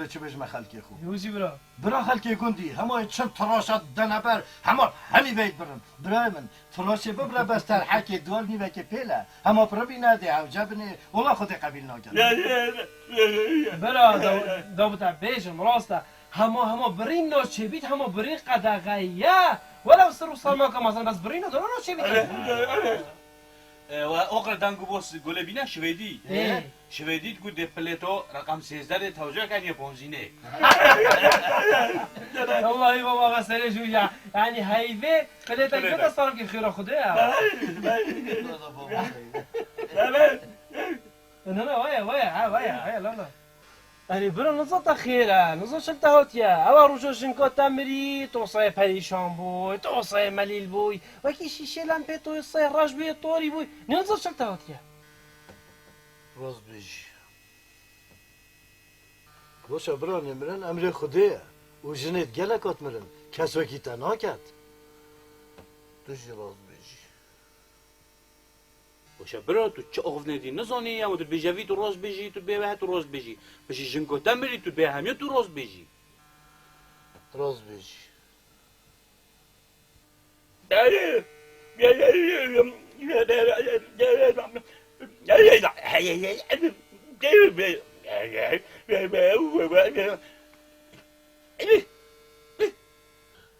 برای چه بجمع خلکی خوب یوزی برا برا خلکی گندی همه چند تراشت دنبر همی بید برن برای من تراشه ببره بستر حکی دوال نیوه که پیله همه برا بینده او جبنه اولا خود قبیل ناگر برا دابتا بیشم راسته همه برین نو چه بید همه برین قدقیه ولو سر و سلمان که مثلا بس برین نو چه بید و اقرا دنگو بوس گله بینه شویدی إيه. شویدی تقول ده پلیتو رقم 13 توجه کنی بنزینه والله بابا غسل شوية يعني هيفي خليتك كده صار كي خير خدها انا ويا لا يعني برا نزلت خيرة نزلت شلت هوتيا او رجو شنكو تمري توصي بريشان بوي توصي مليل بوي وكي شيشي لامبي تو يصي راج بي طوري بوي نزلت شلت هوتيا راز بیشی باشه برا نمرن امر خوده و جنید گلکات مرن کس وکی تنها کد دوشی راز بیشی وشه برا تو چه اغف ندی نزانی یا تو بیجوی تو روز بیجی تو بیوه تو روز بیجی بشی جنگو تمری تو بیه همیه تو روز بیجی راز بیشی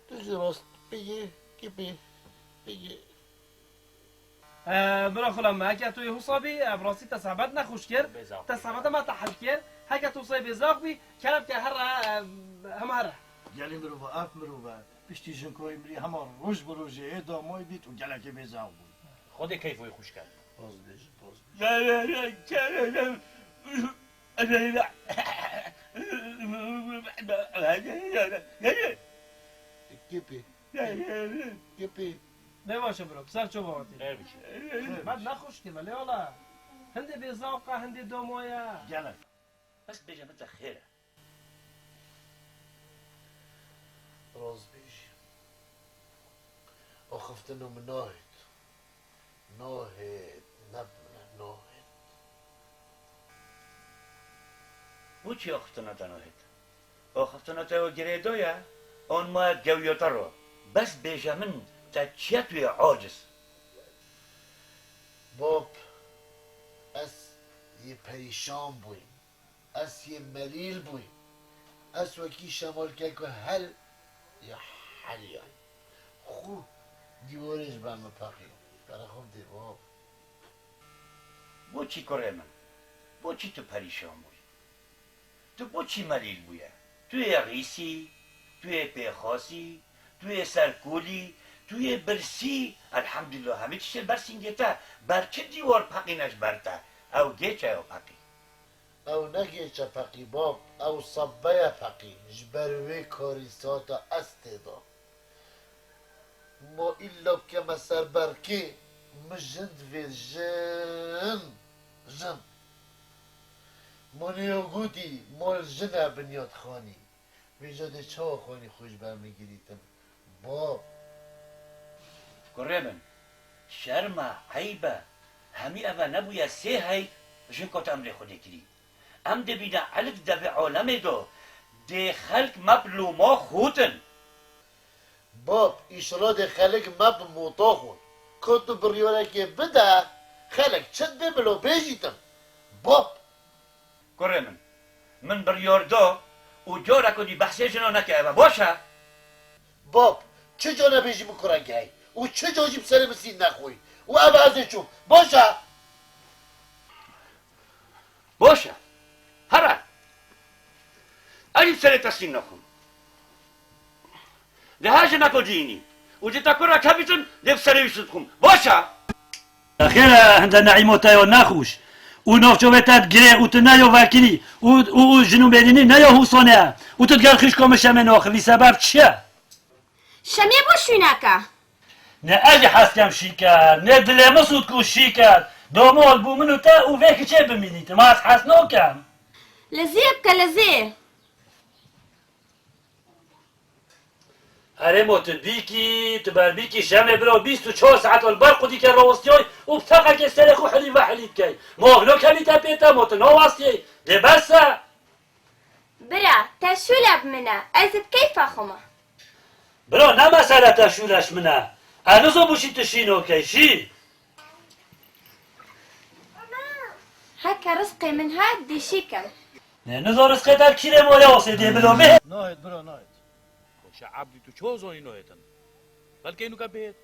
دوشی راست بگی کی بگی برا خلام هكا تو يوصبي براسي تسابت نخوش كير تسابت ما تحل كير هكا توصي بزاق بي كلام كهرة هم هرة گلی مروفا اف مروفا پشتی جنکوی مری همه روش بروژه ادامای بیت و گلکی بیزاق بود خود کیفوی خوش کرد راز بیشی گپی نباشه برو بسر شو باباتي خیر بشه بعد نخوش كير ولا ولا هندي بزاقة هندي دومويا گلک بس بیجه مثل خیره راز بیشی آخفتنو من ناهید ناهید بو چی آخفتنا تناهید آخفتنا تا گریدویا آن ما گویوتا رو بس بیجه من تا چیه توی عاجز باب از یه پریشان بویم از یه ملیل بویم از وکی شمال که هل یا حلیان خوب دیوارش برمه پقیم برای خوب دی باب بو چی کره من بو چی تو پریشان بوی تو بو چی ملیل بویه توی غیسی توی پیخاسی توی سرکولی توی برسی الحمدلله همه چیز برسین گیتا بر چه دیوار پقینش برتا او گیچه او پقی او نگه چه پقی باب او صبه پقی جبروی کاریساتا استدا ما ایلا که مسر برکی مجند وی جن منیو گودی مال جنه بنیاد خانی ویجاده چه خانی خوش برمیگیریتم باب کره من شرم عیبه همی اوه نبویا سه هی جنکات امر خودی کری ام دبینا علک دو عالم دو ده خلق مبلو ما خوتن باب ایشالا ده خلق مب موتا خون کتو بریاره که بده خلق چند ببلو بیجیتم باب کره من بریاردا و جارا کنی بحثی جنا نکه اوه باشه باب چه جا نبیجی بکرن که و چه جاجی بسر مسین نخوی و عوض چوب باشه باشه هره اجیب سر تسلیم نکن ده هاج نکو جینی و جتا کرا کبیتن ده بسر ویسد خون باشه خیره هنده نعیمو تایو نخوش و نافچوبتت گره و تو نیو وکیلی و جنوب بدینی نیو حوصانه و تو دگر خیش کامش همه آخری سبب چیه؟ شمیه بو شوینکه نه اگه حسکم شیکر نه دل مسود کو شیکر دامال بو منو تا و وکی چه بمینید ما از حس نوکم لذیه بکه لذیه هره موت بیکی تو بر بیکی شمه برا 24 ساعت البرق دی که روستی های و بتاقه که سر خو حلی و حلیت که ماغلو کلی تا پیتا موت نواستی ده بسه برا تشولب منه ازت كيف خما برو نه مسئله تشولش منه هنوزو بوشی تشینو کشی هكا رزقي من هاد دي شيكم نه نزار از قدر کیره مایا واسه دی بلومه ناهید برا ناهید خب عبدی تو چه زایی نایتن بلکه اینو که بید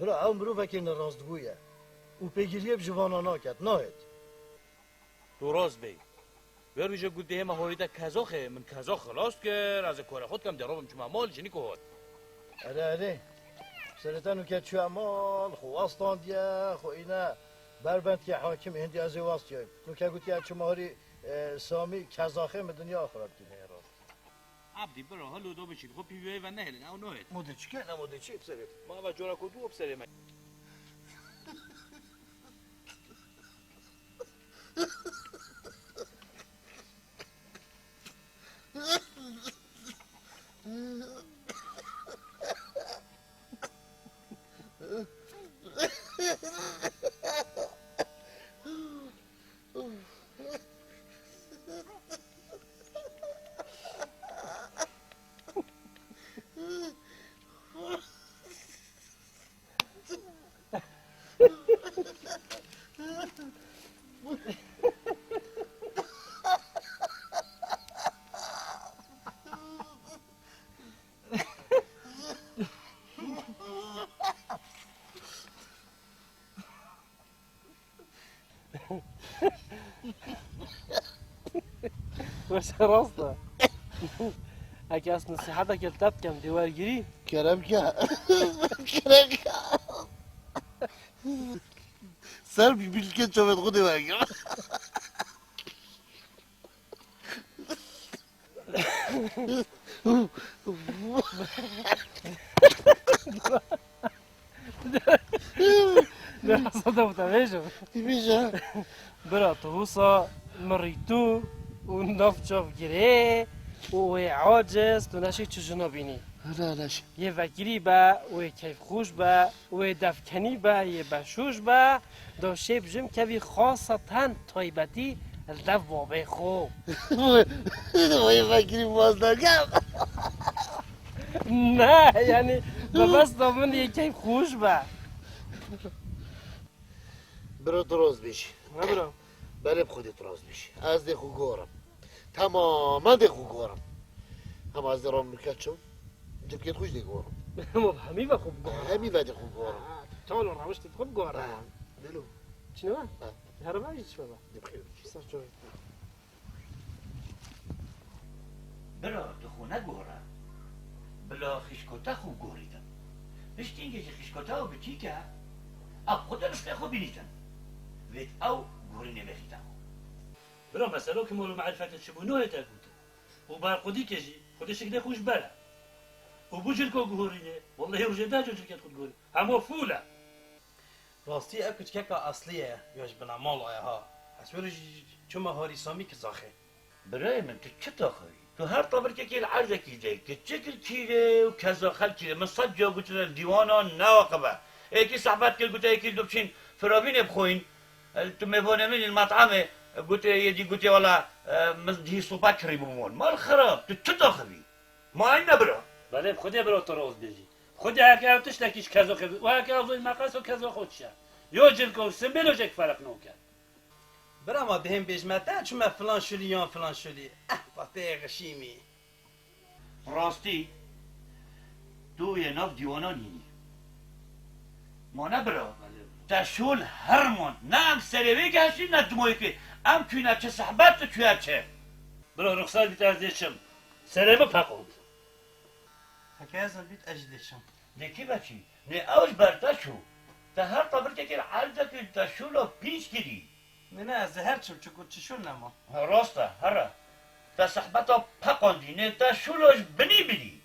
برا او مروفکی راستگویه او پیگیریه بجوانا نکرد ناهید تو راست بی ویروژه گوده همه هایده کزاخه من کزاخ خلاص کرد از کار خود کم درابم چما مال جنی که هاد اره سرتانو که چو امال خو واستان دیا خو اینا بربند که حاکم هندی از واست جای نو که گوتی چو مهاری سامی کزاخه من دنیا آخرت کنه راست عبدی برا حالو دو بشید خب پیوی و نهلن او نهید مودی چی که نمودی چی بسرت ما و جورا کدو بسره من وش راسته اگه از نصیحت که تب کم دیوارگیری کرم که کرم که سر بیل که چوبت خودی بگم نه صدا بتویجم میشه برا توسا مريتو ونفجف جري وعاجز تناشي تجنا بيني لا لاش یه وگیری با و کیف خوش با و دفکنی با یه بشوش با دو شیب جم کوی خاصتاً تایبتی الدف بابه خوب وای فکری باز نکم نه یعنی بس من یه کیف خوش با برو درست بشی نه برو بله بخودی درست بشی از دخو گورم تماما دخو گورم هم از درام میکرد شو جبکت خوش دیگورم مبهمی و خوب گوه همی و دخو گورم تالو روشت خوب گوه بلو چنو؟ هر ما هیچ بابا بخیر سر جوی برا تو خونه گوره بلا خشکوتا خوب گوریدم بشت اینگه که خشکوتا و بچی که اب خود رشته خوب بینیدن وید او گوری نمیخیدم برو مسئله که مولو معرفت شبونوه تا گوته و برقودی کشی خودش شکده خوش بره و بوجل که گورینه والله روزه ده جو جلکت خود گوری همه فوله راستی اکت که که اصلیه یاش بنا مال آیا ها اسوری چون مهاری سامی که زاخه برای من تو چه تاخوی تو هر طبر که العرضه کیده که چکل کیره و کذا خل کیره من صد جا گوتنا دیوانا نواقبه ایکی صحبت که گوته ایکی دوبچین فرابین بخوین تو میبونه من المطعمه گوته یدی گوته والا مزدهی صوبا کری بمون مال خراب تو چه تاخوی ما این نبرا بله خودی برو تو روز بیجی خودی هرکی اوتش نکیش کذا خود و هرکی اوزوی مقص و کذا خودشه یا جلکه و سنبیلو جک فرق نوکن برا ما بهم بجمتا چون ما فلان شلی یا فلان شلی بطه غشیمی راستی تو یه ناف دیوانا نینی ما نبرا تشول هرمان نه ام سریوی که هشتی نه دموی که ام توی چه صحبت تو توی چه برو رخصت بیت از دیشم سره بپقود حکه از بیت اجدشم نکی بچی نه اوش برتا شو تا هر طبر که عرضه که تشول پیش گیری نه از هر چم چکو چشون نما راسته هره تا صحبت ها پقاندی نه تشولش بنی بینی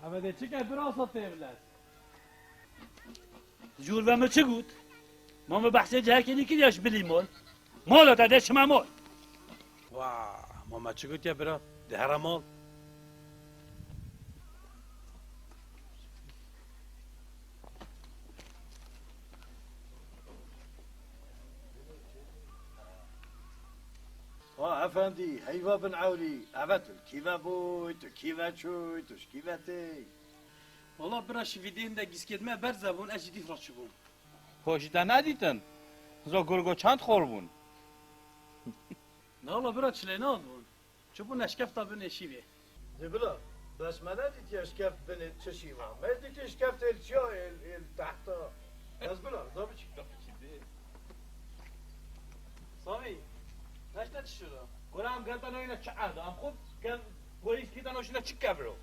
اما ده چی که براسا تیبلت جور و ما چه گود؟ ما ما بحثه جه کنی که دیش بلی مال تا دیش ما مال واه ماما چی گوت یا برا ده هر مال افندی حیوا بن عوری عبتل کیوا بوی تو کیوا چوی توش کیوا تی والله برا شویدین ده گیسکت ما بر زبون اجی دیفرات شبون پاشیده ندیدن زا گرگو چند خور بون نه والله برا چلی ناد بون چبون اشکف تا بین شیوه دبلا بس ما ندید اشکف بن تشیما ما دید اشکف الچیا ال تحتا بس بلا ضابط سامی نشته چی شده؟ گرام گلتن اینا چه عهده ام خود گل گویس کیتن اینا چی کبرو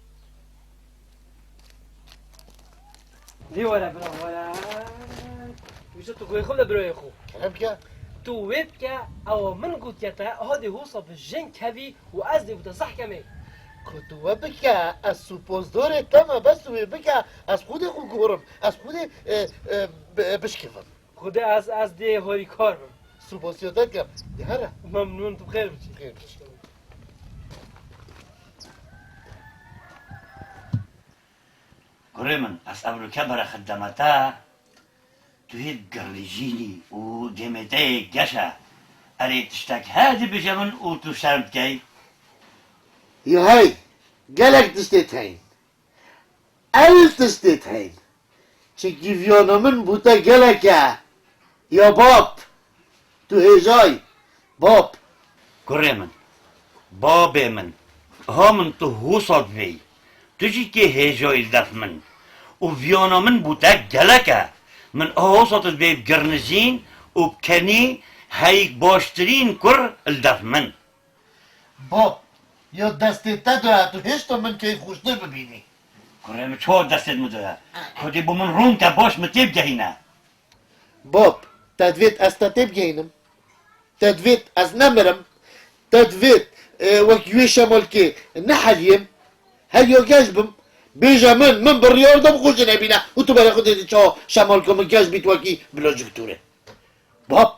دی ولا برا ولا ویش تو گوی خود برای خو كلام كده تو ویب که او من قلت یتا هادی وصف جن كبي و دی بوده صح کمی كنت وبكى السوبوزدور تما بس وبكى از خود خورم از خود بشكفم خود از دی هاری کار بم سوبوزيودات كم يهرا ممنون تو بخیر بچی خير قريمن أس أمريكا برا خدمتا تهيد قرلجيني وديمتي جشا أريد تشتاك هادي بجمن وتشارب كي يا هاي قالك تشتتين ألف تشتتين شكيفيونا من بوتا قالك يا باب تو هجاي باب قريمن بابي من هم تهوصد في تجي كي هيجو يلدف من وفيونا من بوتا جلكا من هوصد في بقرنزين وبكني هاي باشترين كر الدف من باب يا دستي تدرى تو هشتو من كيف خوش ببيني قريمن شو دست المدرة خدي بو من روم كباش متيب جهينا باب تدفيت استتب جينم تدفيت از نمرم تدفيت وكيوشا ملكي نحليم هل يجاجبم بيجا من بالرياض دم خوش نبينا وتو برا خدي تشو شمالكم جاجبت وكي بلا جكتوره باب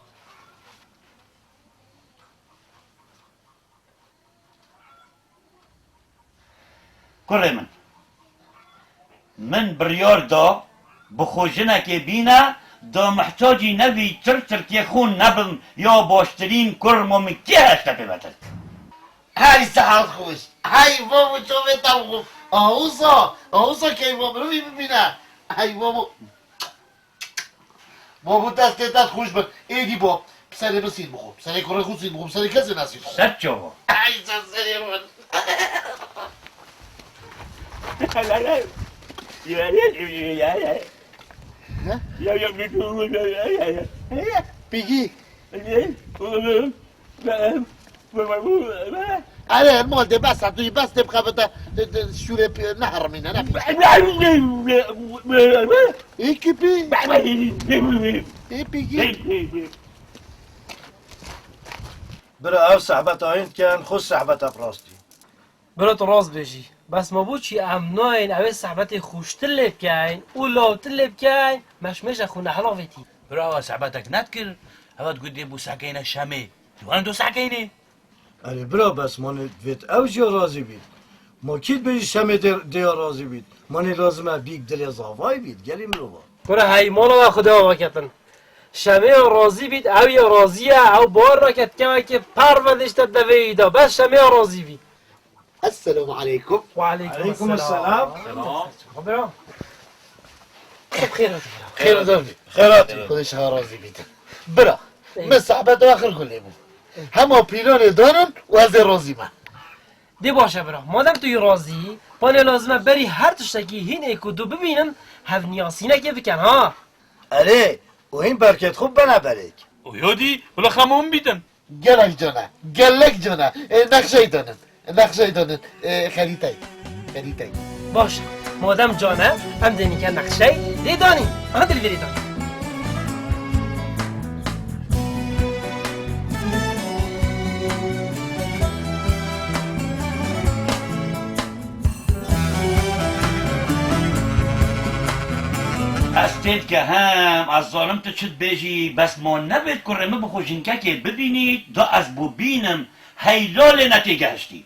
قريمن من بريار دا بخوشنا كي بينا دا محتاجي نبي ترتر كيخون نبم يا باشترين كرمو من كي هشتا ببتل هاي سحر خوش هاي بابو شوفي طبخو اوصا كيف بابو ببينا هاي بابو بابو دستت خوش بك ايدي باب بسري بسيط بخو بسري كره خوش بخو بسري كذا ناسي بخو ستشو هاي سري من بيجي على المول ده بس عطيه بس تبقى بتا شو نهر من هنا ايه كبي ايه بيجي برا او صحبت آهند کن خود صحبت افراستی برا تو راست بجی بس ما بود چی امناین اوه صحبت خوشتر لب کن و لاوتر لب کن مشمش خونه حلاوتی برا صحبتك نذكر هوا تقول دي بو ساكينة شامي تو انا دو ساكينة اری برا بس من دویت او جا راضی بید ما کید بیش شمه دیا راضی بید من لازمه بیگ دل زاوای بید گلیم رو با برا های مالا و خدا واکتن شمه راضی بید او یا راضیه او بار را کت که پروندش تا دویدا بس شمه راضی بید السلام عليكم وعليكم السلام برا خير خير زوجي خیراتی خودش ها راضي بيتا برا من صحبت آخر كل يبو هما بيلون دارن و از راضي من دی باشه برا مادم توی راضی پانه لازمه بری هر تشتکی هین ایکو دو ببینن هف نیاسینه که بکن ها اره و این برکت خوب بنبرک ويودي ولا خمون بيتن گلک جانا گلک جانا نقشه دانن خریتای باشه مادم جانه هم دینی که نقشه دی دانی آن دل بری دانی استید که هم از ظالم تو چود بیجی بس ما نبید کرمه بخوشین که ببینید دا از بو بینم هیلال نتیگه هشتی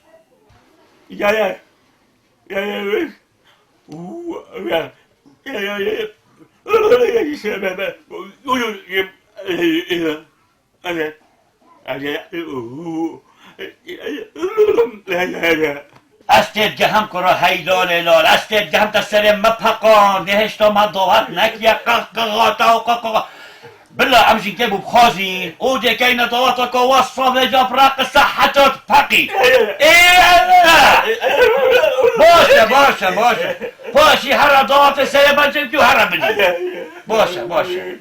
استید گهم کرا هیلال هلال استید گهم تسر مپقان نهشتا ما دوات نکیا قاقاقاتا و قاقاقا بلا امشي كيبو بخازين ودي كاين دواتك وصف جاب راق صحتك فقي باشا باشي هرا دوات سيبان جبتو هرا بني باشا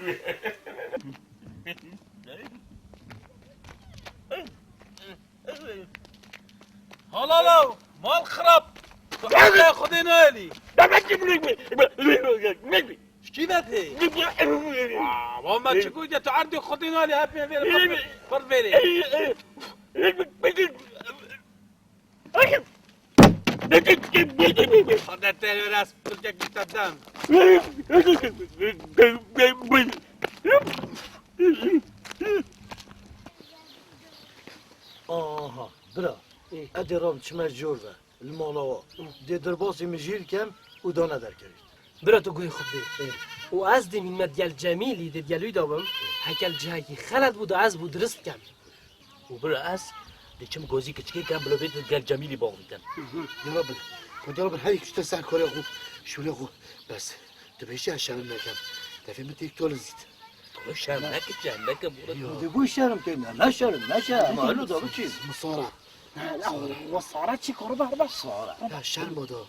هلا مال خراب تعال خذي نالي شكيبتي وما تشكو جا تعردي خذي نالي هابي فرد فيري خذت تاني راس تلقاك بالتدام آها برا ادي رام چمر جور و المالاوا دي درباسي مجير كم ودانا در كريت برا تو گوی خود بی و از دی من دیال جمیلی دی دیالوی دابم هکل جایی خلد بود و از بود درست کم و برا از دیچم گوزی کچکی کم بلو بیت گل جمیلی باغ بیتن يا رب كنت يا رب هاي كنت تسع كوري أخو شو لي أخو بس تبيشي عشان المكان تفهم تيك تولزيت تو شرمک جنبک بورد دي بو شرم كنا لا شرم لا شرم مالو دابو چيز مصارع وصارت چی کارو بر صارع لا شرم ودا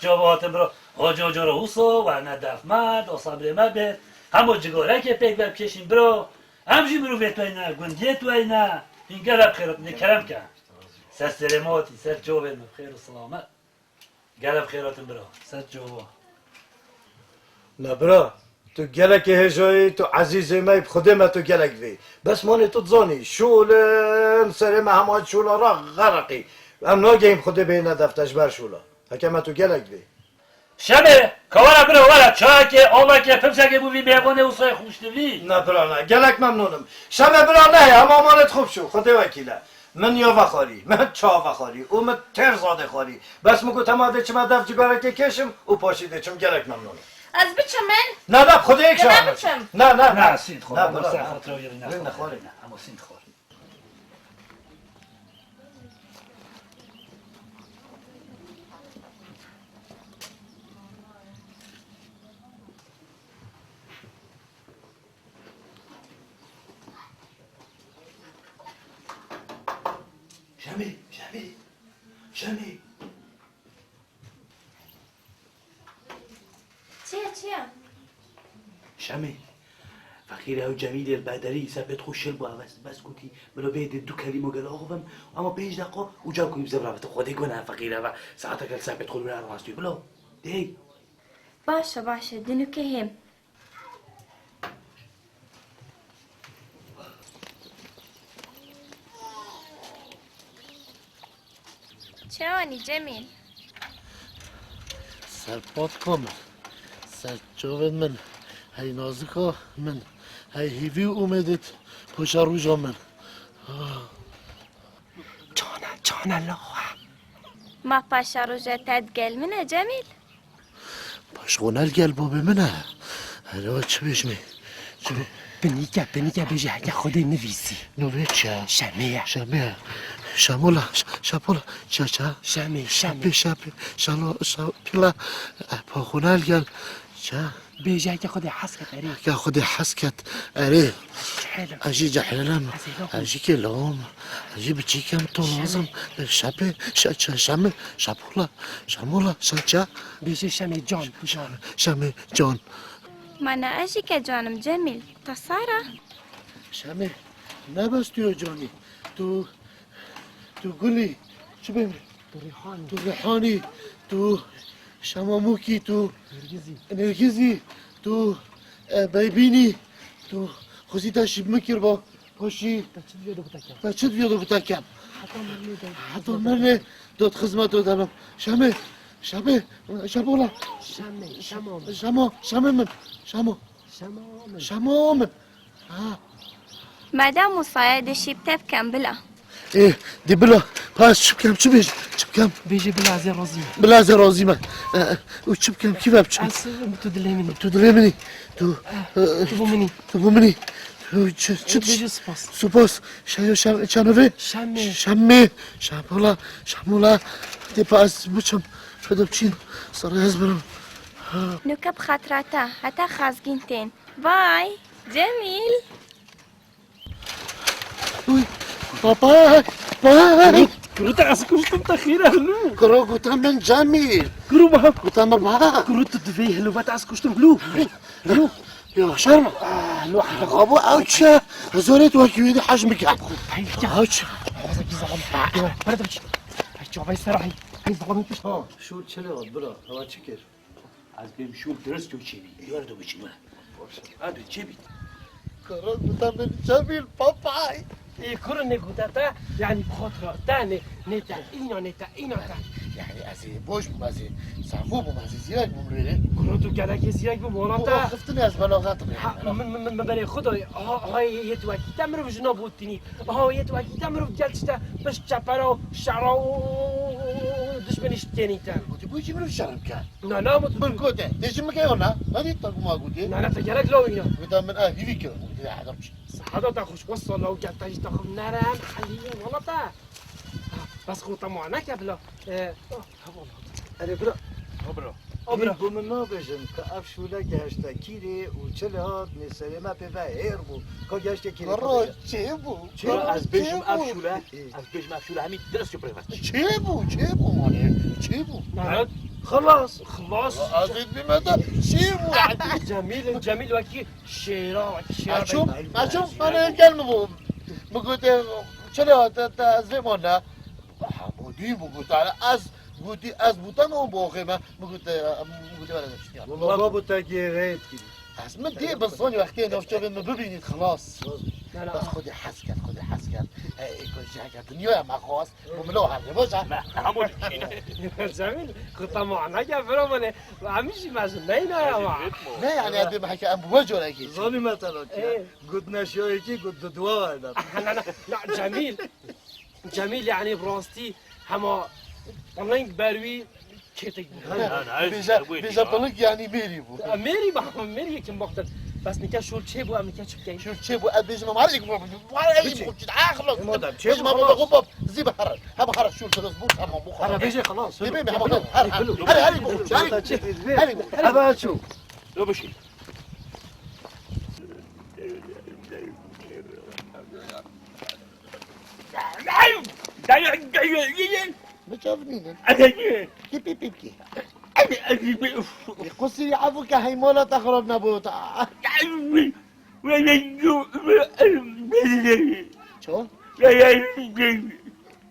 جوابات برو آجا جا رو حوصا و ندف مد و صبر مبه همو جگاره که پیک بر کشیم برو همجی برو بیت وینا گندیت وینا این گلب خیرت نکرم کن سر سلاماتی سر جوابت خیر و سلامت گلب خیراتم برو سر جواب لا برا تو گلک هجایی تو عزیز ما بخوده ما تو گلک بی بس مانی تو تزانی شولن سر ما همه شولا را غرقی هم ناگیم خوده بی ندفتش بر شولا حکم تو گلک بی شبه کارا برو ولا چای که آلا که پمسه بوی بیابانه و سای خوشتوی نه برا نه گلک ممنونم شب برا نه اما مانت خوب شو خوده وکیله من یا وخاری من چا وخاری او من تر زاده خاری بس مگو تماده چما دف جگاره که کشم او پاشیده چم گلک ممنونم از بچه من نه خدا یک نه شما بچم. نه سید خور نه اما برا سه خاطر رو یری نه نخور نخوری. نه اما سید خور شمی چیه شمی فقیر او جمیل البدری ثبت خوش شل بو بس گوتی بلو بید دو کلمه گل آقوم اما 5 دقیقه او جا کنیم زبرابت خودی کنه فقیره و ساعت کل ثبت خود برای راستوی بلو دی باشه دنو که هم چرانی جمیل سرپات کامل سرچوبت من هی نازکا من هی هیوی اومدت پشت روژا من جان الله ما پاشا روژه تدگل منه جمیل پشغونل گل بابی منه هلا چه بشمی بنیگه بجه هکه خودی نویسی نوی چه؟ شمیه شمولا چه شمی شالا پاخونل گل چه؟ بجه هکه خودی حس کت اری که خودی حس کت اره حلو اجی جحلم اجی کلام اجی بچی کم تو لازم شمولا چه؟ بجه شمی جان شمی جان من اجی که جانم جمیل تصاره شمی نبست تو جانی تو گلی چه بیم تو ریحانی تو شماموکی تو نرگزی تو بیبینی تو خوزی داشتی مکر با پاشی تا چه بیادو بتکم حتی مرنه داد خدمت دادم شمولا شمام مادام مصايد شي بتبكم بلا ايه دي بلا باش شبكم شبكم بيجي بلازي رزي بلازي رازي ما وشبكم كيف ابشم بتدلي مني تدري مني تو تبو مني تبو مني چه بيجي سباس سپاس چنوه شمي شمولا دی پاس بچم شده بچین سر از برم نوكا بخاطراتا حتى خازقينتين باي جميل بابا باي كروت عسكوش تخيرا هلو کرو گوتم من جمیل كرو ما گوتم بابا كروت تدفيه هلو بات عسكوش هلو هلو یا شرم لو حدا غابو اوچه زورت وکیوی حجمك هاي اوچه حوزك زعم برد بچي هاي شوف هاي سراحي هاي زعم فيش ها شو چلو برا هوا چکر از بهم شو درست و چی بی یاردو بچی من هادو چی بی کرو گوتم من جمیل بابا كرو نيكوتاتا يعني بخاطر تاني نتا إينا تا يعني ازي بوش بمازي صعبو بمازي زياك بمريني كرو تو كلاكي زياك بموراتا خفتني از بلاغات من بني خدای های یه تو کی تمرو جناب بودنی یه تو کی تمرو جلسته باش چپرا شعرا دشمنش تنیتن قلت بوجي منو الشرم كان نه مت بالكوتة ليش ما كيونا هذه طق ما قلت نه تجارك لو اینا قلت من هذي كده قلت حضرتش صحدا تا خوش وصل لو جات تاجي تاخذ نرم خليه والله تا بس خو طمعنا قبل اره برا برا بو من نابجم که اف شوله گشته کیره و چله هات نسلمه پیوه هیر بو که گشته کیره مرة چه چرا از بهم افشوله از بهم افشوله همین درست و پرفت چه بو ماني چه بو نه خلاص عزيز بمدى چه بو جميل وكي شيرا اشوف انا كلمه بو بقول چله هات از مانا حمودی بقول على قلتي أزبطان أو بوخيمة ما قلت ولا نفسي والله بابو تاكي غيت كده بس من دي بالصوني وقتين لو شوف إنه ببيني خلاص لا بس خدي حسكت كل جاكة دنيا مع خاص وملوها بوجع جميل كنت معنا يا فرمانه وعمشي مع جنينا يا ما لا يعني أبي ما حكي أبو وجه ولا شيء زاني مثلا قد نشوي كي قد دواء لا جميل يعني براستي هما طلعين بروي كيتك بيجا بلق يعني ميري بو ميري كم بقدر بس نكا شو تشيبو ام نكا شبكي شو تشيبو أبيج ما معرفش ما أي بوجد عاخلص تشيبو ما بقول زي بحر هم شو تلزبوط هم مخ انا بيجي خلاص يبي هم هل ابا شو لو بشي بتشوفني كيف بيبكي قصي يعفوك هاي مولا تخرب نبوتا شو؟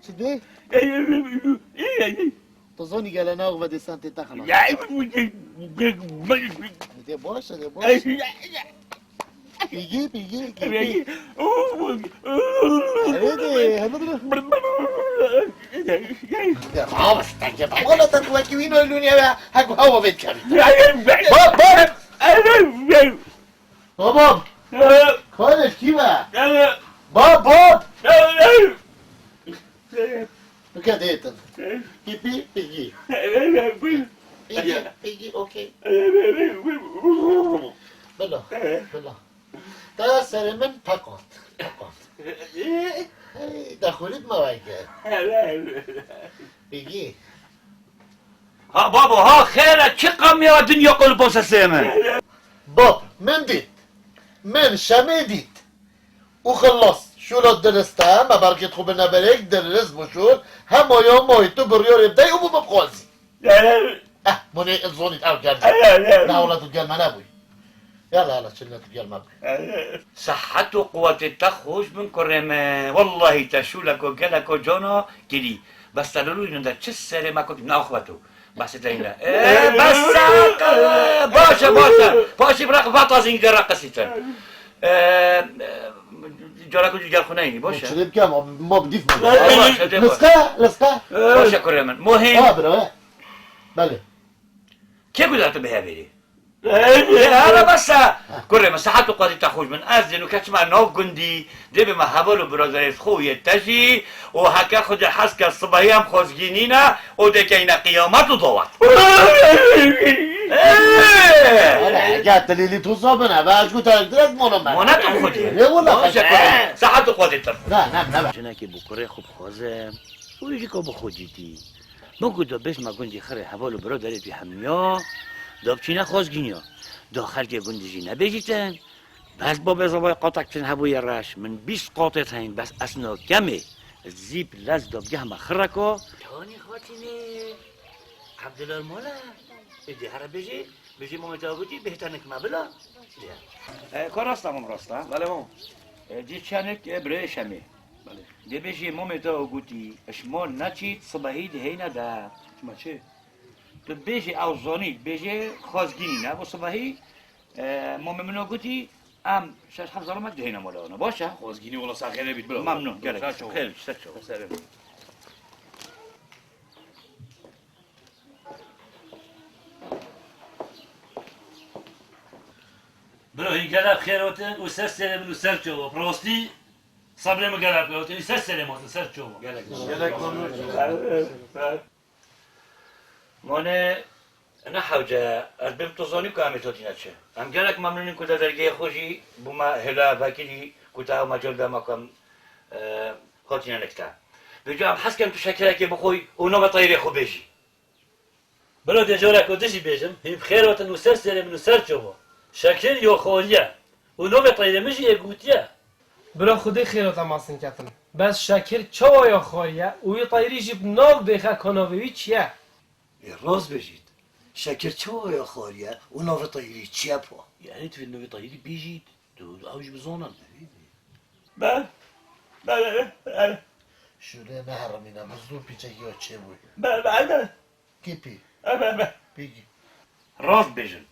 شدي؟ تظني قال انا اغفى دي سانتي تخلص دي بوش بيجي خلاص تعجب ولا تتوكي وين يقولون يا هاكو هوا بيت كاري باب خالص كيما باب كده ايتن بيجي اوكي بلا تا سر من فقط دخولت مواجه بيجي ها بابا ها خيرة چه قم يا دنيا قل بوس سيمن باب من شمي ديت وخلص شو لو درستها ما بركت خوب نبريك درس بشور هم يوم مويتو بريور يبدأ وبو بقوزي مني الظوني تعال لا والله تقال ما نبوي يلا شلنا تقال ما بوي صحة وقوة التخوش من كرمة والله تشولك وقالك وجونا كدي بس تلولو إنه ده چس سري ما كنت نأخوته بس تلاقينا بس باشا براق فاطازين دي رقصيتن جاراكو جال خنيني باشا شرب كام ما بديف باشا لسقا باشا كرمة مهم برا بله كيف قدرت بها بيدي أنا بس كرمة صحة وقوة التخوش من أزل وكتشمع نوف قندي دي بما هبلو برازريس خوية تجي وهكا خد حسك الصبايام خوزجينينا ودي كينا قيامات وضوات انا قالت لي تو صابنا باش قلت لك درك منم مناتو خودی لا والله باشه کنه ساعت خودی تر نه جنا که بکره خوب خوازم و یکی که بخودیتی مگه دو بس ما گندی خره حوالو برا داره توی همیا داب چینه خواز گینیا داخل که گندی جی نبیجیتن بس با بزاوای قاطع کن هوای رش من 20 قاطع هین بس اسنا کمه زیب لز داب گه ما خرکا تانی خاطینه عبدالله مولا ادی هر بيجي ماما جاوبتي بهتانك ما بلا کار راستم راستا بله مام دی چنک برای شمی بله دی بيجي ماما جاوبتي اشما نچید صبحی دهینا ده شما چه تو بيجي اوزانی بيجي خازگینی نه و صبحی ماما منو گوتی ام شش حفظ علامت دهینا مالا انا باشه خازگینی ولا ساخره بید بلا ممنون گلک خیلی سر برو هی گلب خیروتن و سر سلم و سر چوبو پرستی صبر ما گلب خیروتن سر سلم و سر چوبو گلک مانه نه حوجه از بیم توزانی که همی توتی نچه هم گلک ممنونیم که درگه خوشی بوما هلا وکیلی که او مجال به مکم خاطی نکته بجا هم حس کم تو شکره که بخوی اونا به طایره خوب بیجی برو دیجورا کدشی بیجم هی خیروتن و سر سلم و سر چوبو شکل یا خوریه اونو به طایره میشه یه گوتیه برا خودی خیرات ماسن کتن بس شکل چوا یا خواهیه اوی طایری جیب ناگ بخه کناوی چیه راز بجید شکر چه یا خالیه و ناو طایری چیه پا یعنی تو نوی طایری بیجید تو اوج بزانن بله بله شوره نهرمینه مزدور پیچه یا چه بوی بله کی پی بله بگی راست بجن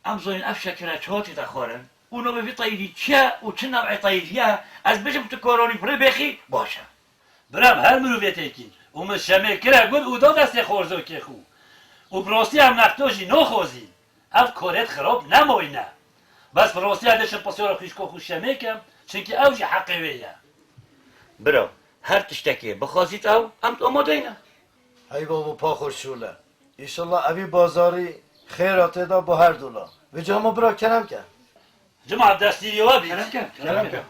ام زوین اف شکره چهاتی تخورن اونا به طایری چیه و چه نوع طایریه از بجم تو کارانی پره بخی باشه برام هر مروفیت کن و من شمه کرا گل او دا دست خورزو که خو و براستی هم نختاشی نو خوزی اف کارت خراب نموینه بس براستی هدش پسیارا خیشکو خوش شمه کم چنکه اوجی حقی ویه برو هر تشتکی بخوازید او ام آماده اینه ای بابا پا خوشوله ایشالله اوی بازاری خیرات دا با هر دولا و جامو برا کنم کن جمع دستی یوا بید کلم کن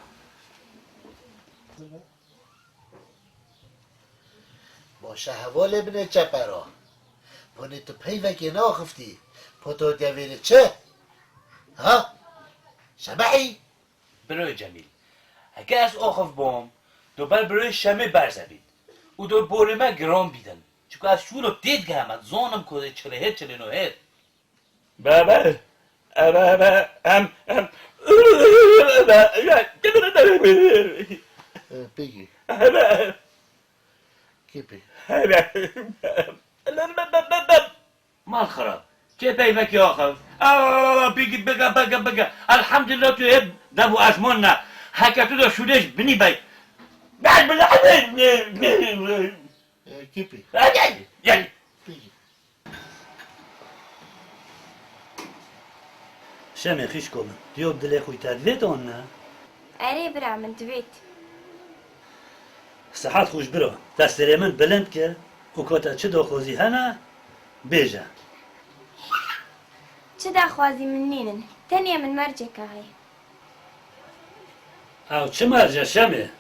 باشه حوال ابن چپرا پانه تو پیوکی ناخفتی پا تو دویره چه؟ ها؟ شبحی؟ برای جمیل اگه از آخف بام دو برای شمه برزبید او دو بورمه گرام بیدن چون از شور رو دید گهمد زانم کده 47 بابا ام بگی کی پی؟ مال خراب چه پیوکی آخر بگی بگا الحمدلله تو هب دبو ازمان نه حکتو دا شودش بنی بای کی پی؟ یعنی بگی شمه خیش کنم دیوب دل خوی تدویت آن نه اره برا من دویت صحت خوش برو دستره من بلند که و کاتا چه داخوزی هنه بیجه چه دا خوازی من نینن تنیا من مرجه که هی او چه مرجه شمه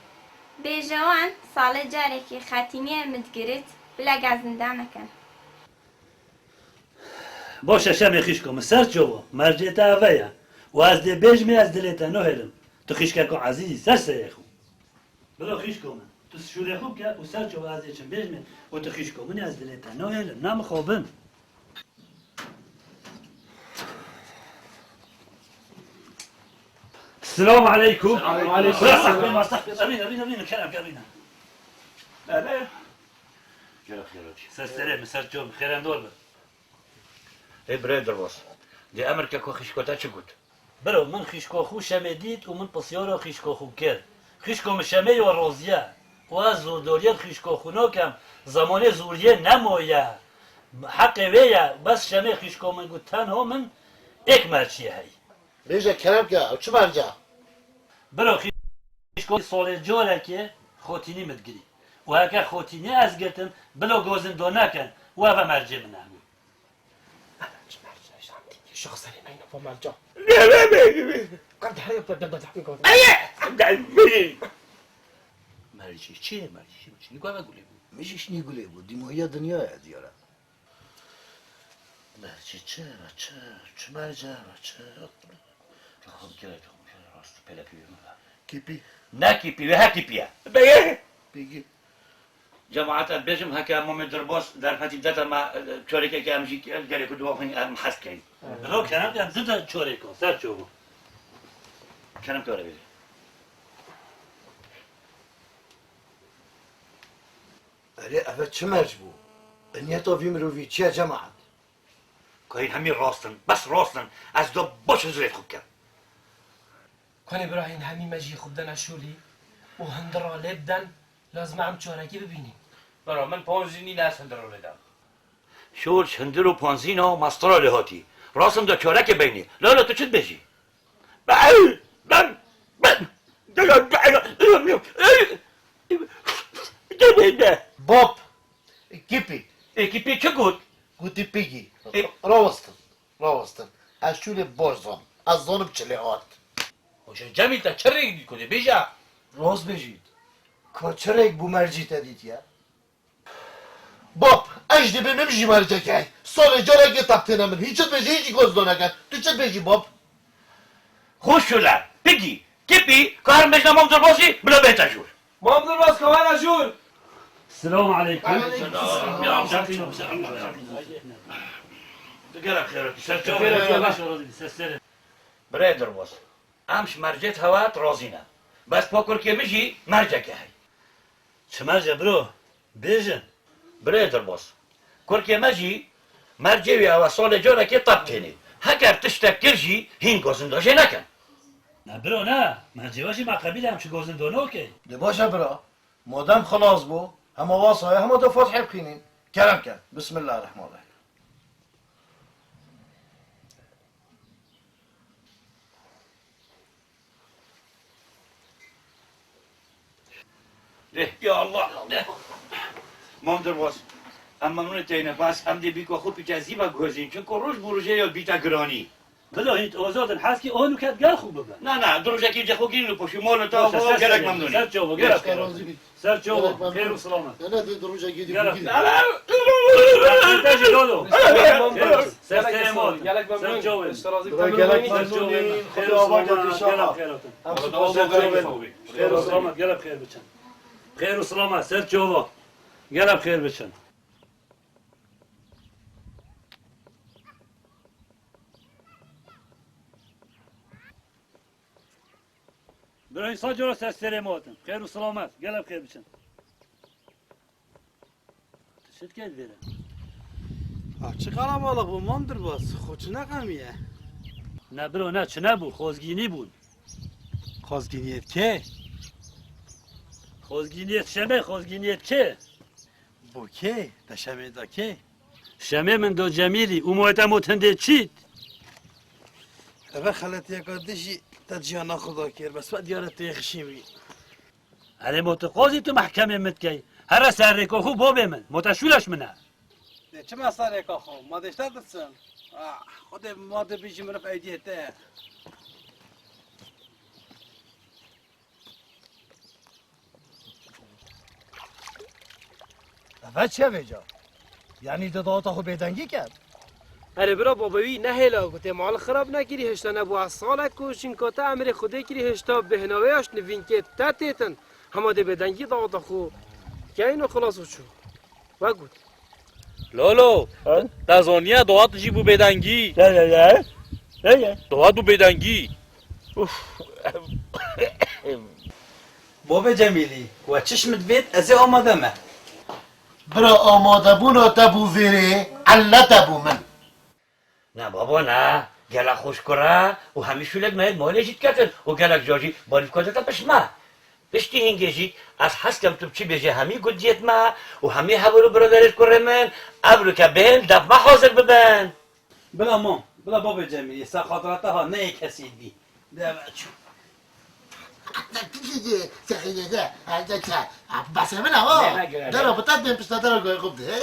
بیجوان سال جاره که خاتینی مدگرت بلا گازندانه کن باشه شمه خیش کنم سر چوبا مرجه تا اوه و از ده بیجمی از دلیتا نو هلم تو خیش که عزیزی سر سر خو برو خیش کنم تو شوره خوب که و سر چوبا از دیچم بیجمی و تو خیش کنم از دلیتا نو هلم نم خوابم السلام عليكم. وعليكم السلام. رينا كلام قرينا. لا. جرا خیراتی سلام سر جوم خيران دور. ای برادر واس دی امریکا کو خیشکوتا چه گود برو من خيشكو خو شمديت ومن بسيارة خيشكو خو كر. خيشكو مشمي وروزيا. و زوردوريا خيشكو خونو كم زمانه زوريه نمويا. حق ويا بس شمي خيشكو من گوتن ها من اكمل شي هي. بیجه کرم که او چه مرجه؟ برو خيشكو سال جوره که خوتيني متگري. و هكا خوتيني از گرتن بلو گوزن دو نکن و مرجع من نگوي. الشخص اللي ما ينفع مع الجو لا لا قد حريق تبدا تحكي مالشي چیه مالشی چی نگاه بگولی بود مش نيقولي ودي ما هي دنيا يا ديالا مرجی چه مرجع چه خب گره راست پلا پیوی ملا کیپی نه کیپی و ها کیپیه بگه بگی جماعت بيجم هكا مم دربوس در فتي داتا ما شركه كامجي قال لك دوافين محسكين برو کنم که زد چوری کن سر چوبو كلام كوره بيجي أري أفت شمرج بو إني طوفي مروفي يا جماعة كاين همي راستن بس راستن از دو باش زريت خوب كان کنی برای این همین مجی خوب دن شولی و هندرا لبدن لازم هم چورکی ببینیم برا من پانزینی ناس هندرو بدم شور شندرو بانزينو ماسترا لهاتي راسم دا كورك بيني لا تو چت بيجي باب کیپی كيبي چقول گوتی بگی ای. راوستن از شول بازم از زانم چلیات خوش جمیل تا چه رنگی کنی بیجا راز بجيد كوتشريك بو مرجي تديت يا باب اجدی به نمیجی مرجع که سال جاره که تبتینه من هیچت بجی هیچی گزدانه کن تو چت بجی باب خوش شولا بيجي كيبي كهر مجنا مام دربوسي بلا بيتا جور ما بدون راس كمان جور السلام عليكم قرب خيرك خيرك يا باشا راضي سلسلة برای دربوس امش مرجت هوات رازينا بس بكر كي مجي مرجع كهي شمرجة برو بيجن برای دربوس كركي مجي مرجعي هوا صال جورا كي طبتيني هكر تشتك كرجي هين قوزن دوجي نكن نه برو نه من جواشی مع قبیله همچه گوزن دونو که دي باشا برا مادام خلاص بو هما واصايا هما دو فتح بخينين كلام كان بسم الله الرحمن الرحيم يا الله مام دربوس اما من تينا بس هم دي بيكو خوب جزيبا گوزين چون روز بروجه یا بیتا گرانی بلو هیت اوزادن حس که اونو کت گل خوب ببن نه دروجه کی جه خوگین لو پوشی مول تا و گلک ممنونی سر چوبو گرب سر چوبو خیر و سلامت نه دی دروجه گیدی گرب بگی تاجي لولو سر سلامت گلک سر ممنون چوبو اشترازی گلک کنم ممنونين خیر خذوا و أباك سلامت إن شاء الله گلب خير و سلامت گلب خیر بچن خیر و سلامت سر چوبو گلب خیر بچن برای ساجرا سر سلامتن خیر و سلامت گلب خیر بچن تشت کرد بیره چه قراباlık bu mandır bas. Xoçuna qamiye. نه برو نه چه نبود خوزگینی بود Xozginiyet ke. خوزگینیت شمه خوزگینیت که Bu ke. Taşameda ke. شمه من دو جمیلی اومویتا متنده چید Eve xalet ya kardeşi ta cihana xuda kir. Bas va diyaret yaxşimi. علی متقاضی تو محکمه متکی هر سر ریکو خوب بو من متشولش منه Ne çe masare ka xo. Ma deşta dıtsın. Ah, xode ma de bijim raf aydiyete. أفت چه بجا يعني داداتا خو بدنگی کرد اره برا بابوی نه هلا گوته مال خراب نکری هشتا نبو از سالت کوشین کاتا امر خوده کری هشتا بهناویاش نوین که تاتیتن همه ده بدنگی دادا خو که اینو خلاص وچو و گوت لولو دزانیه دوات جیبو بدنگی دوات بو بدنگی Baba Cemili. Ve çeşmet bet eze amade me. برا آماده بونا تبو ویره علا تبو من نه بابا نه گلک خوش کرا و همیشو لگ ماید مالی جید کتن و گلک جاجی بالیف کده تا پشما بشتی هنگیجی از حسکم تو چی بیجه همی گدیت ما و همی هبرو برادرش کره من ابرو که بین دف ما حاضر ببن Bila mam. Bila baba Cemili. Sa hadrata ha ne kesiydi. Devet şu. سخیه ده هنده که بسه من ها در رابطت بین پشتا در گوی خوب ده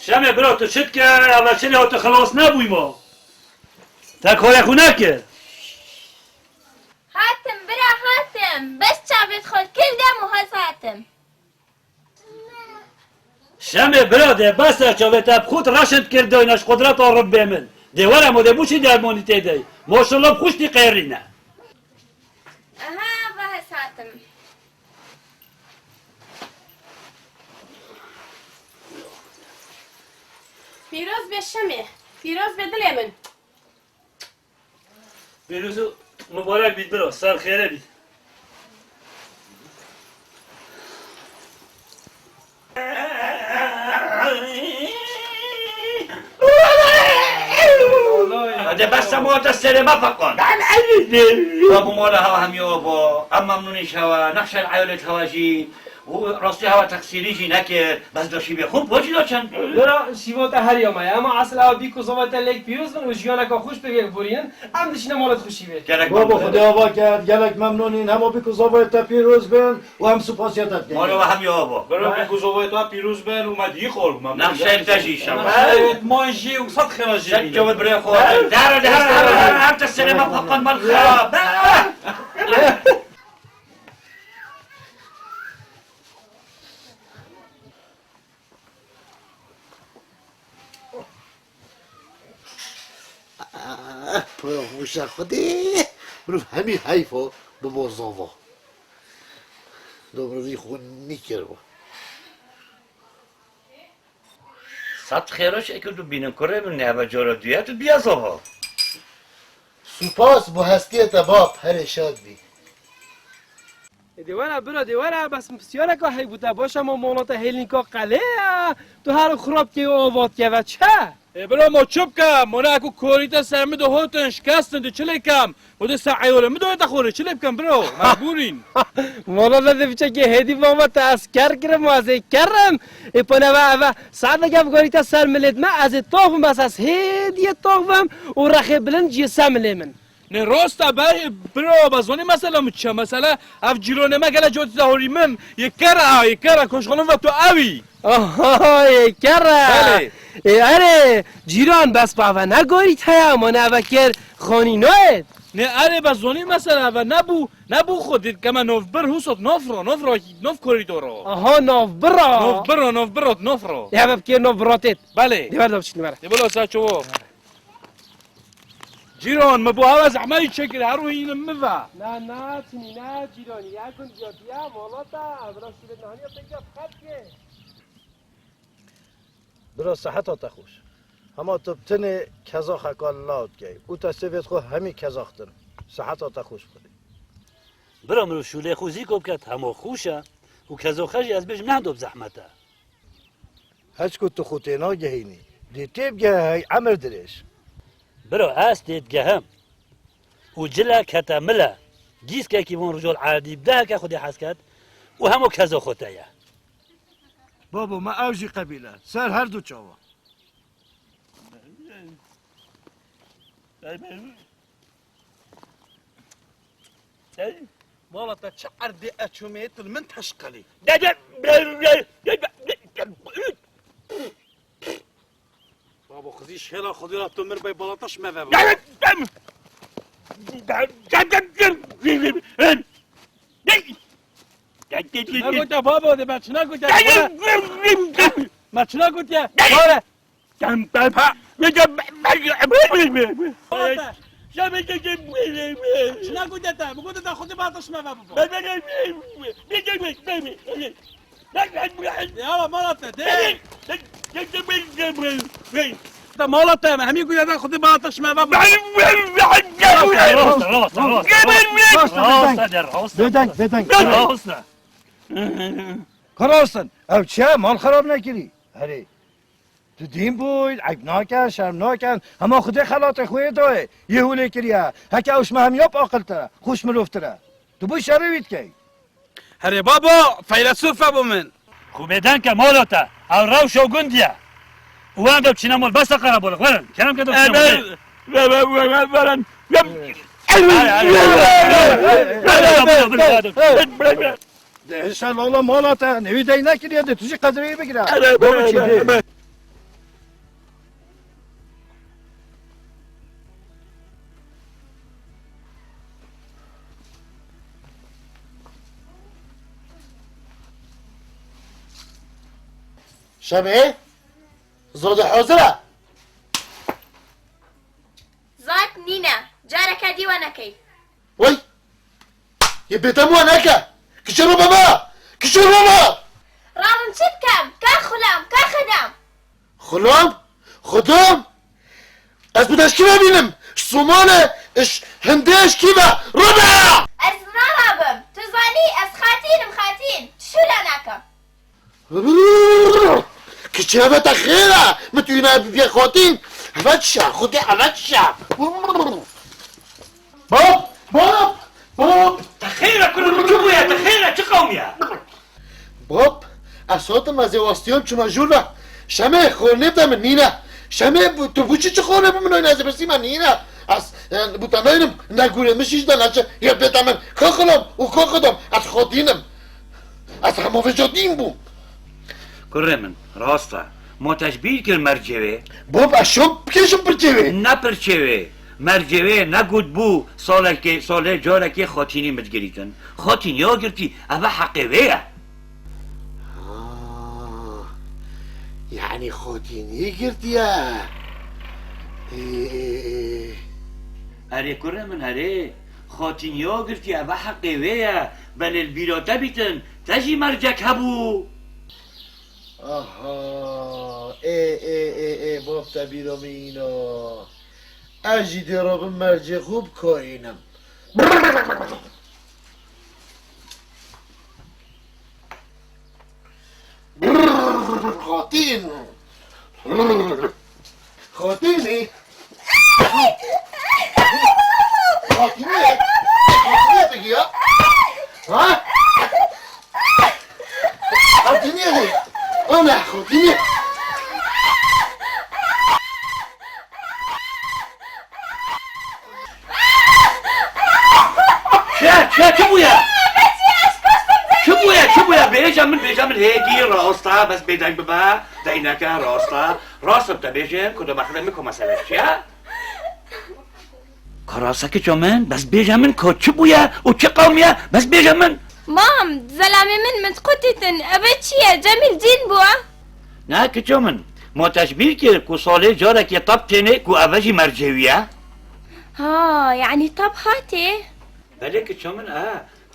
شمه برو تو شد که اول چلی ها تو خلاص نبوی ما تا کار خونه که هاتم برا هاتم بس چاوت خود کل دم و هاتم شمه براده بس چاوت اب خود رشد کرده ایناش قدرت آرب بیمن دیوار اماده بوشی درمانی تیده ماشالله خوشتی قیرینه اها بس هاتم پیروز به شمه پیروز به دل من بیروزو مبارک بید برو سال خیره بید هذا بس موت السينما فقط بابو مولا هوا هم يوبو اما ممنونش هوا نقش العيولة هواجي وراستی هوا تقصیری جی نکرد بس داشتی به خوب باشی داشتن برا شیوات هر یامه اما اصل ها بیکو زوات لک پیروز من و جیانه که خوش بگیر بورین هم دشینه مالت خوشی بید بابا خدا هوا کرد گلک ممنونین همه بیکو زوات پیروز بین و هم سپاسیتت دیم مالا و هم یابا برو بیکو زوات پیروز بین اومدی خور نقش التجی شما مانجی و صد خراجی جواب برای خود در هم السينما فقط من خراب برو خوش خودی برو همین حیفا به موزاوا دوباره خون نیکر با صد خیراش اکر تو بینم کره من نه جارا دویه تو بیا زاوا سپاس با هستیت باب هر شاد بی دیواره برا دیواره بس بسیاره که هی بوده باشه ما مولات هیلینکا قله تو هر خراب که آواد که و چه؟ برو ما چوب کم مونه اکو کوریتا سرمی دو هوتن شکستن دو چلی کم بوده سعیوله می دویتا خوره چلی کم برو مجبورین مولا ده بیچه که هدی ماما تا اسکر کرم و از کرم اپنه و ساعت گم کوریتا سر ملید ما از توفم بس از هدی توفم و رخی بلند جسم لیمن نه راستا برو بازونی مثلا چه مثلا اف جیرونه ما گله جوت زهوری من یک کره کشخونم و تو اوی آها یک کره اره جیران بس باوا نگوری تایا ما نوکر خانی نوید نه اره بازونی مثلا و نبو خودت کما نوف بر حسوت نوف کوریدورو آها نوف برا نوفرو یا ببکر نوف براتت بله دیوار دابشت نماره دیبلو ساچو جيران ما بو هواز عماي شكل هروين مفا نه تنی نه جیرانی یا کن جاتیا مولاتا برا شیرت نهانی بگه خطکه برا صحتت خوش همه تبتنی کزاخ اکال لاد گی او تسویت خو همی کزاختن صحتت خوش خودی برا مرو شوله خوزی کب کت همه خوشه و کزو خجی از بیش نهدوب زحمته هچ کت تو خوتینا گهینی دی تیب گه های عمر درش برو اس تتجهم وجلا كتملا جيس كيفون رجل عادي بده كاخذ حسكت وهمو كذا خوتايا بابا ما اوجي قبيله سر هر دو چاوا والله تشعر دي اتشوميت من تشقلي بابا خذيش هلا خذي له تمر بي بلاطش ما بابا ما قلت يا بابا ده ما قلت يا ما قلت يا بابا شنو قلت انت؟ ما قلت انت خذي بلاطش ما بابا يلا مرات ده مالته ما هم يقول هذا خذي بلاطش ما بابا خلاصن او چه مال خراب نکری هری تو دین بود عیب نکن شرم نکن اما خودی خلات خوی دوه یهوله کریه هکه اوش مهمیاب عاقل تره خوش ملوف تره تو بوی شروید کی هري بابا فيلسوف ابو من خوبيدان كمالوتا او روش وجنديا وانا بتشينا مول بس قرا بقول ورن كلام كده ده شال الله مالاته نوی دی نکریه ده توشی قدری بگیره برو چی ده شمعه زود حاضره زاک نینە جارەکە دیوانەکەی وي يبيتم واناك كشروا بابا كشروا بابا ڕاوم چ بکەم کا خولام کا خەدام خلوم خدام اثبتش كيما بينم الصومالة اش هنداش كيما ربع ئەس ناڕابم تو زانی ئەس خاتینم خاتین شو لە ناکەم كشافة خيرة متوينا بيا خواتين هفتشا خدي هفتشا باب باب باب تخيرة كل رجوع يا تخيرة تقوم يا باب اصوات ما زي واسطيون شو مجولة شمع خورني بدا من نينا شمع تبوشي چه خورني بمنو این از برسی من نينا از بوتاناينم نگوره مشيش دا نچه يا بيتا من خخلم و خخدم از خاتينم از همه وجودين بو كرمن راستا ما تشبيل كل مرجوه باب اشوب كيشو برجوه نه پرچوه مرجوه نگود بو سال جارکی خاتینی متگریتن خاتینی ها گرتی اوه حقیوه يعني خاتيني قلت يا اره كره من اره خاتینی ها گرتی اوه حقیوه بل البیراتا بیتن تجی مرجک هبو آها ايه باب تبيرم اینا اجي دراب مرجع خوب کارینم خاطين خاطيني خاطيني بقي ها خاطيني انا خاطيني شو بويا بيجامل هيجي راستا بس بيدك ببا دينك راستا بتبيجن كده بخدمكم مثلا يا كراسك جمن بس بيجامن كو شو بويا وش قوميا بس بيجامن مام زلامي من متقطتن أبتشيا جميل دين بوا ناك جمن ما تشبيل كير كو صالح جارك يطب تاني كو أبجي مرجوية ها يعني طبخاتي بلك جمن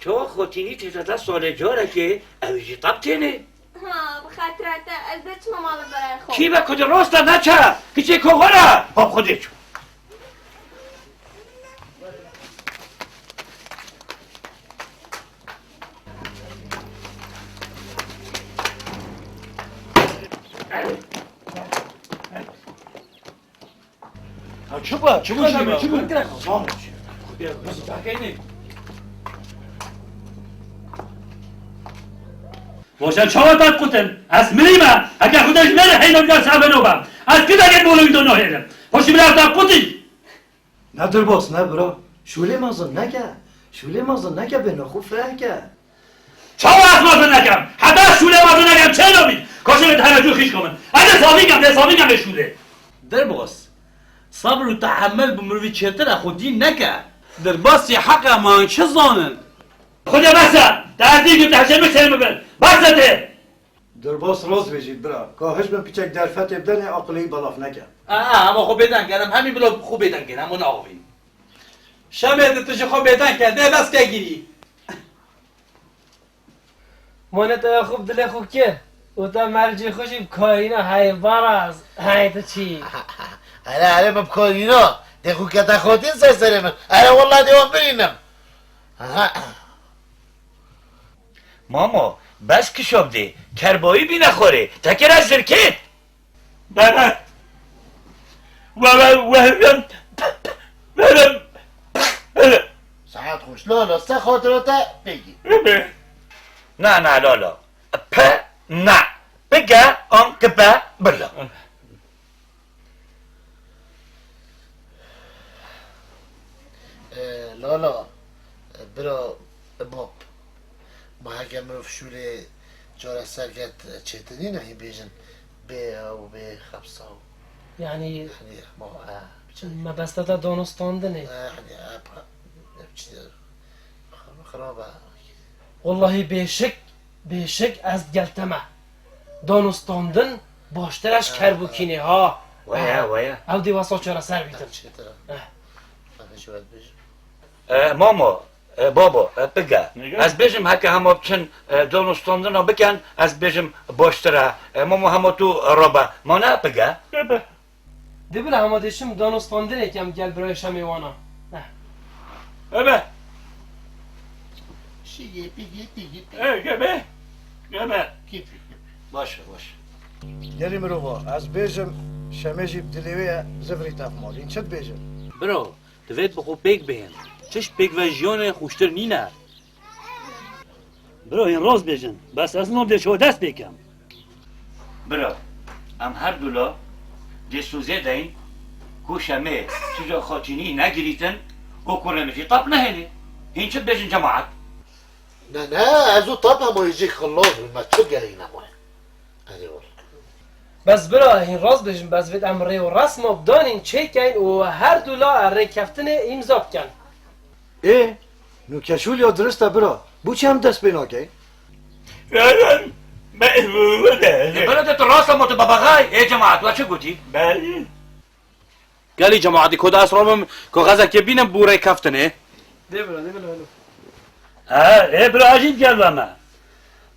تو خوتيني تتتا صالح جارك أبجي طب تاني ها بخاطرات أزدت ماما ببرای خود كيف كده راستا نچه كيشي كو غرا باب خودش چه با چه میشه چه وشان شواتات قتل از مليمة اگر خودش نره حين بجار صعب نوبم از كده قد بولوی دو نوهيرم خوشي بلافتاب قتل نه درباس نه برا شوله مازن نکه به نخو فرکه چاو از مازن نکم حتی شوله مازن نکم چه نومید کاشه به تنجو خیش کمن اده صابیگم به شوله درباس صبر و تحمل بمروی چرتر خودی نکه درباس یه حق اما چه زانن خدا بسه دردی که تحشم سلم ببن بسه ده درباس راز بجید برا کاهش من پیچک در فتح بدن عقلی بلاف نکه اما خوب بدن کردم همین بلا خوب بدن کردم اون آقوی شمه توش خوب بدن کرده بس که گیری مانتا خوب دل خوب که و تا مرجع خوشی کاینا های باراز های تو چی انا ببكورينا ديخو كتا خوتين سيسرمن انا والله ديوان برينم ماما بس که شب ده کربایی بی نخوره تکر از زرکت بابا ساعات خوش لالا سه خاطراتا بگی نه لالا نه بگه آن که بلا لا لا برا باب ما هكا مروف شولي جارة سرقت چتنی نهی بیجن به او به خبصه يعني يعني ما ما بسته دانستاندنه يعني خرابه والله بشک از گلتمه دانستاندن باشترش کربوکینه ها ويا او دی واسا چرا سر بیتم ماما بابا بگه از بجم هکه همه بچن دانستاندن بکن از بجم باشتره ماما همه تو رابه ما نه بگه دی بله همه دیشم دانستاندنه کم گل برای شمیوانا ابه شیگه بیگی گبه باشه گری مروفا از بیجم شمیجی بدلیویه زفری تفمال این چت بیجم برو دوید بخو پیک بین چش پیک و جیان خوشتر نینه برو این راز بیجن بس از نام ده شو دست بکم برا ام هر دولا جسوزه دین کو شمه چجا خاطینی نگریتن و کنمشی طب نهلی هین چه بجن جماعت نه ازو طب همو يجيك خلاص ما تشجري نموه هذه والله بس برا این راز بشم بس وید امره و رسم بدانین چه کن و هر دولا اره کفتن امضا کن ای نو کشول یا درسته برا بو چه هم دست بینا که بلدت الراس موت باباغاي ايه جماعة وش قلتي؟ بله گلی جماعتی کد اسرابم که غزه که بینم بوره کفتنه دی بلا اه برو عجیب گل و من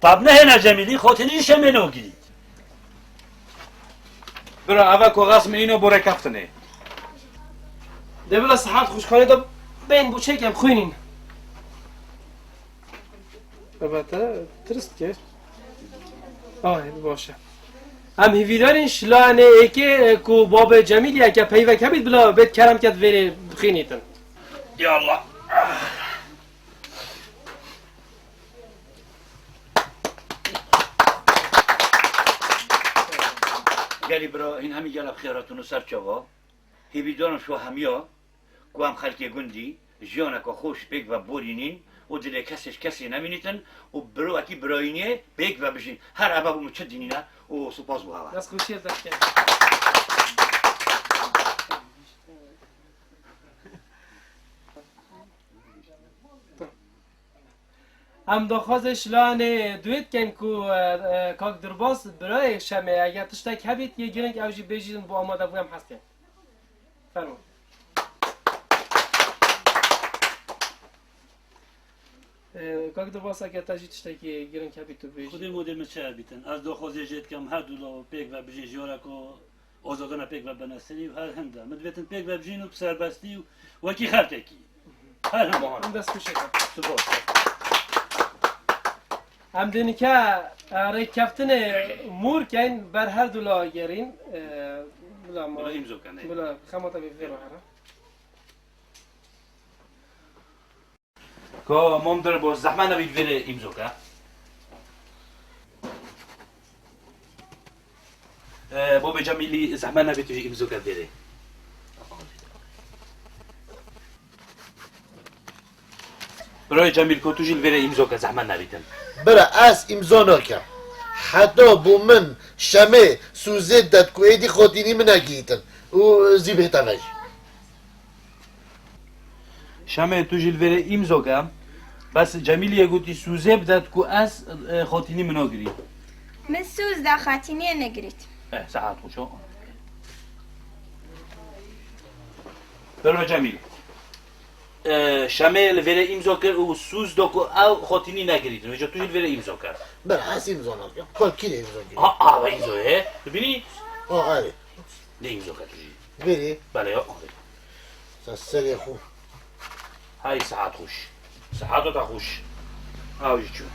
طب نه نجمیلی خاطری شمنو گید برو اول که غزم اینو بوره کفتنه دی بلا صحت خوشخانه دا بین بو چه کم خوینین البته درست که باشه هم هیویدارین شلانه ایکه کو باب جمیلی که پیوه کبید بلا بید کرم کد ویره بخینیتن یا الله قالي برا هين همي جالب خيراتون سر چوا هي بدون شو هميا کو هم خلقي گندي جيانك خوش بيك و بورينين و دل کسی نمینیتن و برو اکی براینه بیگ و بشین هر عبا بومو چه دینینا و سپاس بو هوا دست خوشی دست کرد هم داخوازش لانه دوید کن کو کاک درباس برای شمه اگر تشتک هبید یه گرنگ اوجی بیجیدن با آماده بویم هستیم فرمون کاک درباس اگر تجی تشتکی گرنگ هبید تو بیجید خودی مدل مچه بیتن از دو خوزی جید کم هر دولا پیک و بجی جورک و آزادانه پیک و بنستری و هر هنده مدویتن پیک و بجین و بسر بستی و وکی خلطکی هر هم هم دست خوشی کرد سپاس هم دینی که ری کفتن مور کن بر هر دولا گرین بلا ما امزو کنه بلا خماتا بیفیرو هره که مام در باز زحمه نبید ویره امزو که باب جمیلی زحمه نبید توی امزو که ویره برای جمیل که توی ویره امزو که زحمه نبیدن برا اس امضا نکم حتی بو من شمه سوزه داد کو ایدی خاطینی من نگیتن و زیبه تنش شمه توی ویره امزو که بس جمیلی گویی سوزه بداد که از خاطینی منو گری من سوز دا خاتینی نگرید ساعت خوشو برای جمیل شمه لویره امضا کرد و سوز دو که او خاطینی نگرید و جا توی لویره امضا کرد برا اس امضا نکم کل کی امضا گیری آه امضاه ببینی آره نه امضا کرد بری بله سری خوب های ساعت خوش ساعت تا خوش آوی چون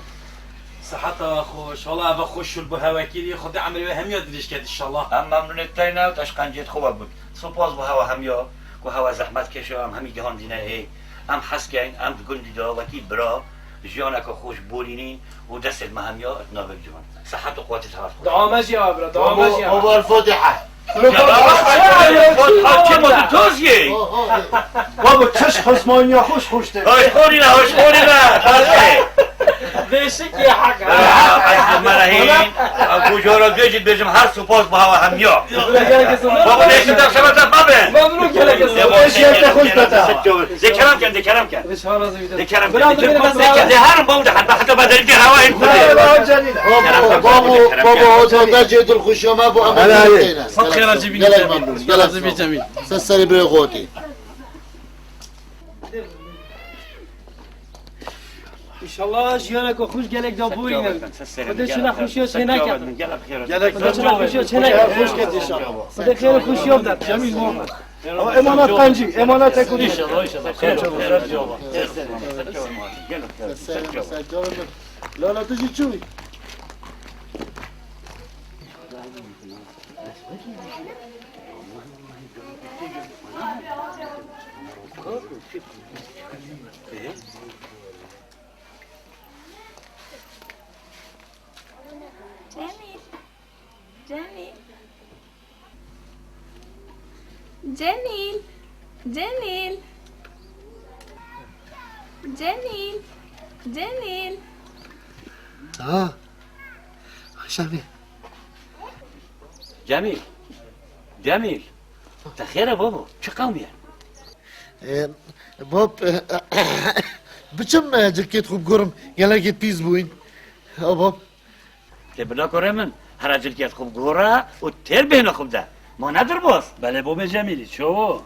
صحتها خوش والله أبا خوش البهواكيلي خد عمري وهم يدريش كده إن شاء الله اما ممنونك تاينا وتشقن جيت خوبه بود سپاس بو هوا همیا کو هوا زحمت کشو هم همی جهان دینه ای هم حس کن هم گندی دا وکی برا جیانک خوش بولینی و دست ما همیا اتنابک جوان صحت و قوت طرف خود دعا مجي يا برا دعا مجي يا أبو الفاتحة چه مدت توزیه بابا چش خسمانی خوش خوشته هاشخوری نه هاشخوری نه تازه بشك يا حق از ملاهین گوجارا بیجید بیجم هر سپاس با هوا هم یا بابا نیشت در شبت مبین مبروك لك ذکرم کن ذکرم کن ايش هذا زي ذکرم کن ده هر بوده حتی بدل ده هوا این بوده بابا هذا جد الخشومة ابو عمل صد خير جميل جميل جميل سسري بيغوتي ان شاء الله جيانك وخوش قالك دابوين بدي شنو خوشيوس هناك بدي شنو خوشيوس هناك خوش كنت ان شاء الله بدي خير خوش يوم ده جميل والله امانات قنجي امانات كودي لا لا تجي تشوي جميل جميل جميل جميل شامي جميل جميل تخير بابا چه قومیه باب بچم جلكيت خوب قرم يلاقيت بيز بوين باب تبنا کره من هر جلکیت خوب گوره و تر بینه خوب ده ما ندر باز بله بابا جمیلی شو